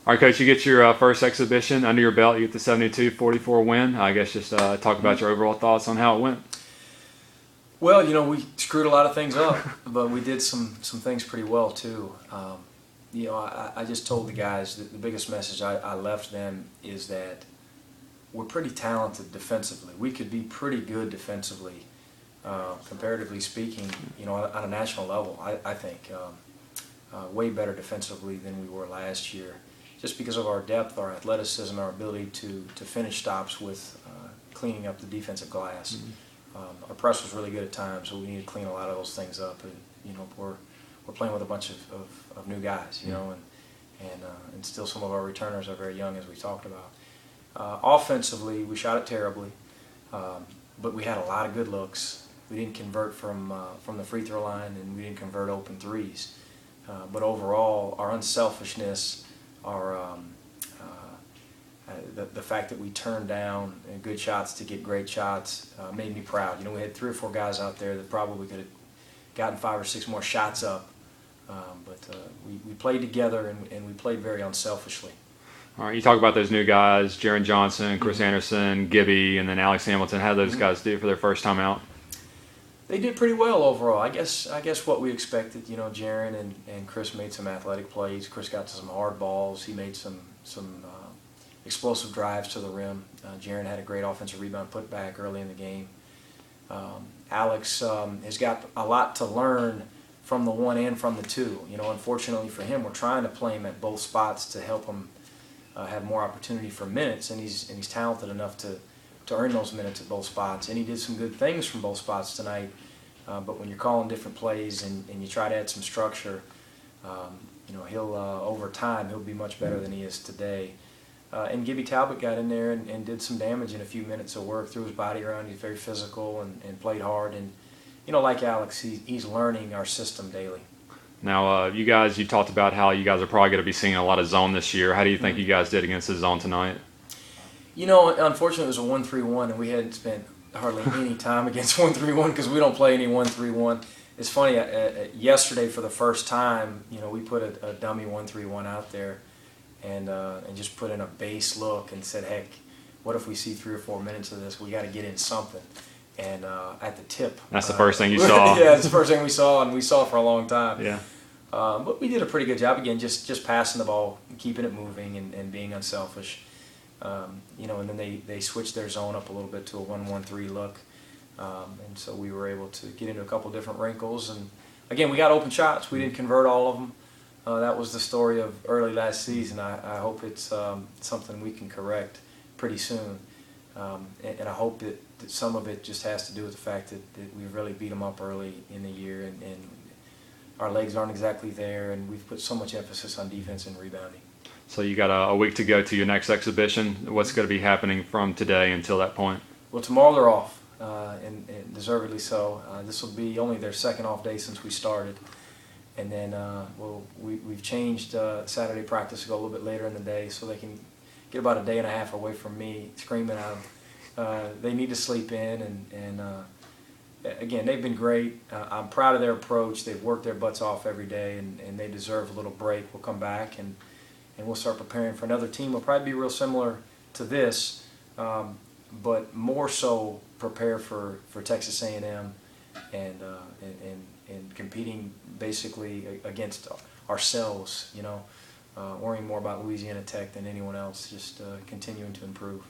All right, Coach, you get your first exhibition under your belt. You get the 72-44 win. I guess just talk about your overall thoughts on how it went. Well, we screwed a lot of things up, but we did some things pretty well too. I just told the guys that the biggest message I left them is that we're pretty talented defensively. We could be pretty good defensively, comparatively speaking, on a national level, I think. Way better defensively than we were last year, just because of our depth, our athleticism, our ability to finish stops with cleaning up the defensive glass. Our press was really good at times, so we need to clean a lot of those things up. And we're playing with a bunch of new guys, and still some of our returners are very young, as we talked about. Offensively, we shot it terribly, but we had a lot of good looks. We didn't convert from the free throw line, and we didn't convert open threes. But overall, our unselfishness, the fact that we turned down good shots to get great shots made me proud. We had 3 or 4 guys out there that probably could have gotten 5 or 6 more shots up, but we played together and we played very unselfishly. All right, you talk about those new guys, Jaron Johnson, Chris Anderson, Gibby, and then Alex Hamilton. How did those guys do for their first time out? They did pretty well overall. I guess what we expected. Jaron and Chris made some athletic plays. Chris got to some hard balls. He made some explosive drives to the rim. Jaron had a great offensive rebound putback early in the game. Alex has got a lot to learn from the 1 and from the 2. Unfortunately for him, we're trying to play him at both spots to help him have more opportunity for minutes, and he's talented enough to earn those minutes at both spots. And he did some good things from both spots tonight. But when you're calling different plays and you try to add some structure, he'll over time he'll be much better than he is today. And Gibby Talbot got in there and did some damage in a few minutes of work, threw his body around. He's very physical and played hard. And like Alex, he's learning our system daily. Now, you talked about how you guys are probably going to be seeing a lot of zone this year. How do you think you guys did against the zone tonight? Unfortunately, it was a 1-3-1, and we hadn't spent hardly any time against 1-3-1 because we don't play any 1-3-1. It's funny, yesterday for the first time, we put a dummy 1-3-1 out there and just put in a base look and said, heck, what if we see 3 or 4 minutes of this? We got to get in something. And at the tip. That's the first thing you saw. Yeah, it's the first thing we saw, and we saw it for a long time. Yeah. But we did a pretty good job, again, just passing the ball, keeping it moving, and being unselfish. And then they switched their zone up a little bit to a 1-1-3 look. And so we were able to get into a couple different wrinkles. And, again, we got open shots. We didn't convert all of them. That was the story of early last season. I hope it's something we can correct pretty soon. And I hope that some of it just has to do with the fact that we really beat them up early in the year, and our legs aren't exactly there, and we've put so much emphasis on defense and rebounding. So you got a week to go to your next exhibition. What's going to be happening from today until that point? Well, tomorrow they're off, and deservedly so. This will be only their second off day since we started. And then we've changed Saturday practice to go a little bit later in the day so they can get about a day and a half away from me screaming at them. They need to sleep in, and again, they've been great. I'm proud of their approach. They've worked their butts off every day, and they deserve a little break. We'll come back, and we'll start preparing for another team. We'll probably be real similar to this, but more so prepare for Texas A&M and competing basically against ourselves, worrying more about Louisiana Tech than anyone else, just continuing to improve.